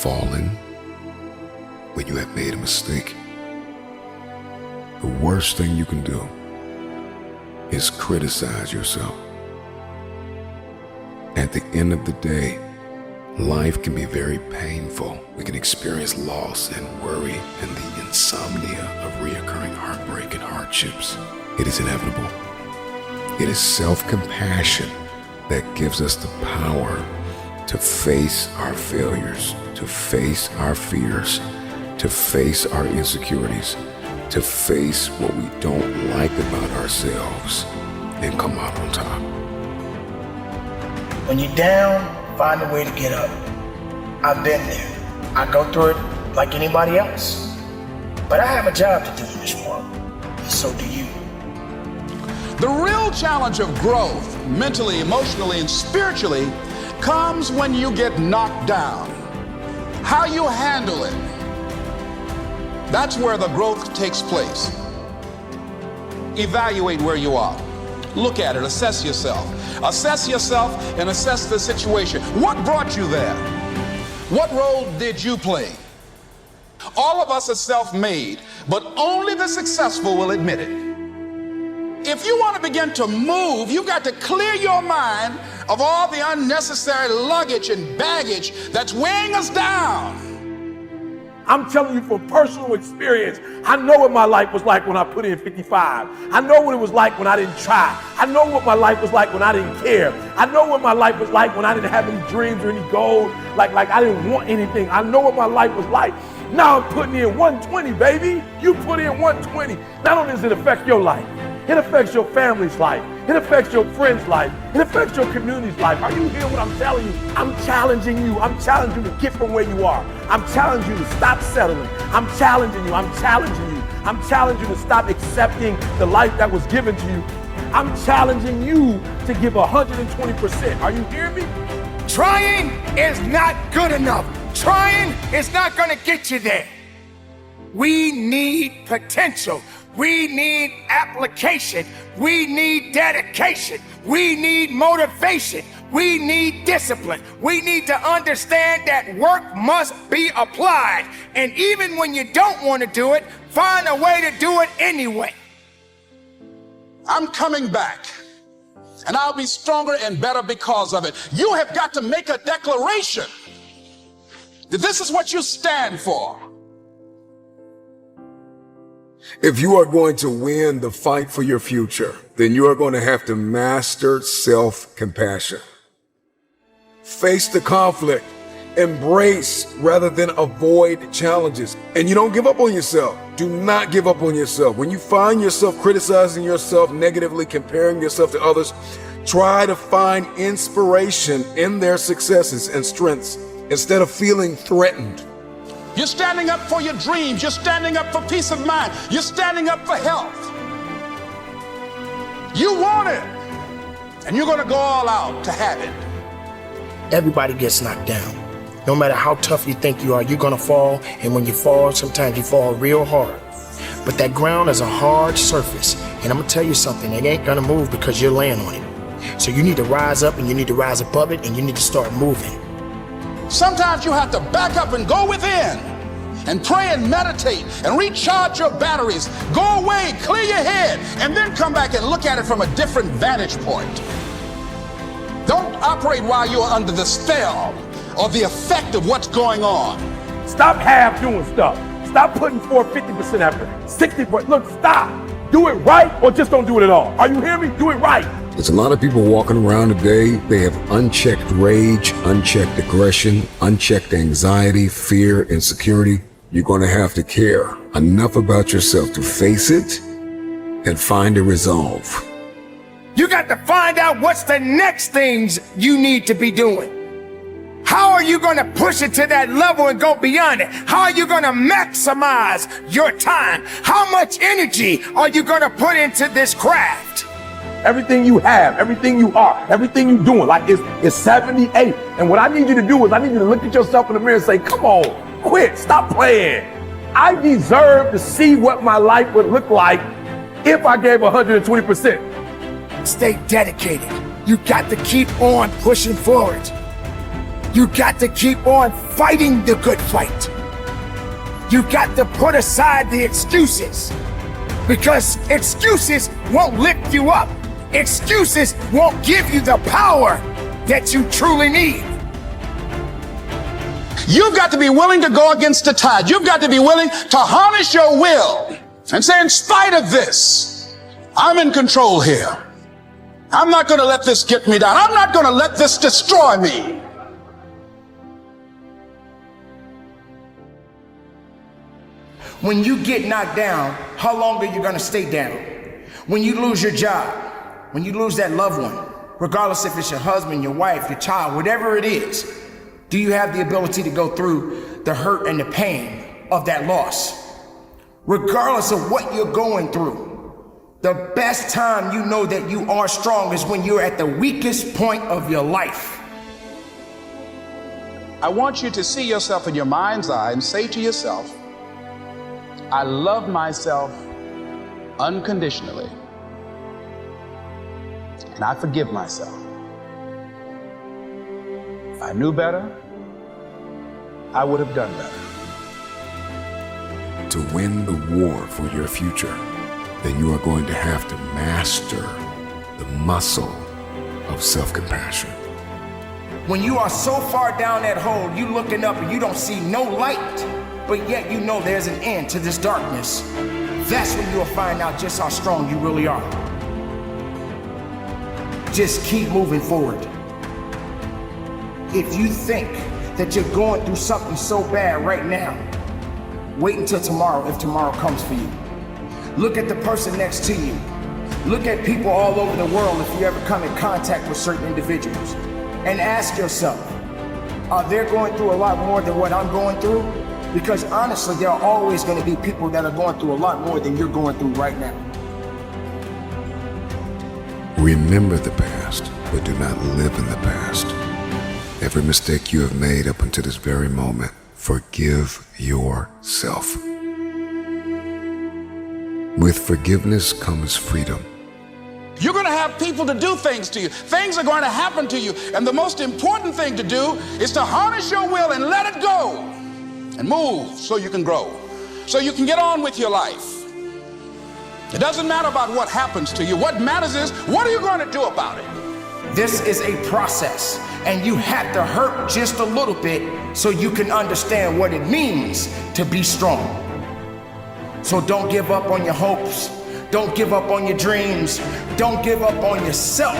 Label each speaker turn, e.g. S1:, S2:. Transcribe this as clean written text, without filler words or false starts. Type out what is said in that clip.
S1: fallen, when you have made a mistake, the worst thing you can do is criticize yourself. At the end of the day, life can be very painful. We can experience loss and worry and the insomnia of reoccurring heartbreak and hardships. It is inevitable. It is self-compassion that gives us the power to face our failures, to face our fears, to face our insecurities, to face what we don't like about ourselves and come out on top.
S2: When you're down, find a way to get up. I've been there. I go through it like anybody else. But I have a job to do in this world, and so do you.
S3: The real challenge of growth, mentally, emotionally, and spiritually, comes when you get knocked down. How you handle it, that's where the growth takes place. Evaluate where you are. Look at it, assess yourself. Assess yourself and assess the situation. What brought you there? What role did you play? All of us are self-made, but only the successful will admit it. If you want to begin to move, you've got to clear your mind of all the unnecessary luggage and baggage that's weighing us down.
S4: I'm telling you from personal experience, I know what my life was like when I put in 55. I know what it was like when I didn't try. I know what my life was like when I didn't care. I know what my life was like when I didn't have any dreams or any goals, like I didn't want anything. I know what my life was like. Now I'm putting in 120, baby. You put in 120. Not only does it affect your life, it affects your family's life. It affects your friend's life. It affects your community's life. Are you hearing what I'm telling you? I'm challenging you. I'm challenging you to get from where you are. I'm challenging you to stop settling. I'm challenging you. I'm challenging you. I'm challenging you to stop accepting the life that was given to you. I'm challenging you to give 120%. Are you hearing me?
S5: Trying is not good enough. Trying is not going to get you there. We need potential. We need application. We need dedication. We need motivation. We need discipline. We need to understand that work must be applied. And even when you don't want to do it, find a way to do it anyway.
S3: I'm coming back, and I'll be stronger and better because of it. You have got to make a declaration that this is what you stand for.
S1: If you are going to win the fight for your future, then you are going to have to master self-compassion. Face the conflict, embrace rather than avoid challenges. And you don't give up on yourself. Do not give up on yourself. When you find yourself criticizing yourself negatively, comparing yourself to others, try to find inspiration in their successes and strengths instead of feeling threatened.
S3: You're standing up for your dreams. You're standing up for peace of mind. You're standing up for health. You want it, and you're going to go all out to have it.
S2: Everybody gets knocked down. No matter how tough you think you are, you're going to fall. And when you fall, sometimes you fall real hard. But that ground is a hard surface. And I'm going to tell you something. It ain't going to move because you're laying on it. So you need to rise up, and you need to rise above it, and you need to start moving.
S3: Sometimes you have to back up and go within and pray and meditate and recharge your batteries. Go away, clear your head, and then come back and look at it from a different vantage point. Don't operate while you're under the spell or the effect of what's going on.
S4: Stop half doing stuff. Stop putting forth 50% effort, 60%. Look, stop. Do it right or just don't do it at all. Are you hearing me? Do it right.
S1: There's a lot of people walking around today. They have unchecked rage, unchecked aggression, unchecked anxiety, fear, insecurity. You're going to have to care enough about yourself to face it and find a resolve.
S5: You got to find out what's the next things you need to be doing. How are you going to push it to that level and go beyond it? How are you going to maximize your time? How much energy are you going to put into this craft?
S4: Everything you have, everything you are, everything you're doing, like it's 78. And what I need you to do is I need you to look at yourself in the mirror and say, come on, quit, stop playing. I deserve to see what my life would look like if I gave 120%.
S5: Stay dedicated. You got to keep on pushing forward. You got to keep on fighting the good fight. You got to put aside the excuses, because excuses won't lift you up. Excuses won't give you the power that you truly need.
S3: You've got to be willing to go against the tide. You've got to be willing to harness your will and say, in spite of this, I'm in control here. I'm not going to let this get me down. I'm not going to let this destroy me.
S2: When you get knocked down, how long are you gonna stay down? When you lose your job, when you lose that loved one, regardless if it's your husband, your wife, your child, whatever it is, do you have the ability to go through the hurt and the pain of that loss? Regardless of what you're going through, the best time you know that you are strong is when you're at the weakest point of your life.
S3: I want you to see yourself in your mind's eye and say to yourself, I love myself unconditionally, and I forgive myself. If I knew better, I would have done better.
S1: To win the war for your future, then you are going to have to master the muscle of self-compassion.
S2: When you are so far down that hole, you looking up and you don't see no light, but yet you know there's an end to this darkness. That's when you'll find out just how strong you really are. Just keep moving forward. If you think that you're going through something so bad right now, wait until tomorrow if tomorrow comes for you. Look at the person next to you. Look at people all over the world if you ever come in contact with certain individuals. And ask yourself, are they going through a lot more than what I'm going through? Because honestly, there are always going to be people that are going through a lot more than you're going through right now.
S1: Remember the past, but do not live in the past. Every mistake you have made up until this very moment, forgive yourself. With forgiveness comes freedom.
S3: You're going to have people to do things to you. Things are going to happen to you. And the most important thing to do is to harness your will and let it go. And move so you can grow, so you can get on with your life. It doesn't matter about what happens to you. What matters is, what are you going to do about it?
S2: This is a process, and you have to hurt just a little bit so you can understand what it means to be strong. So don't give up on your hopes. Don't give up on your dreams. Don't give up on yourself.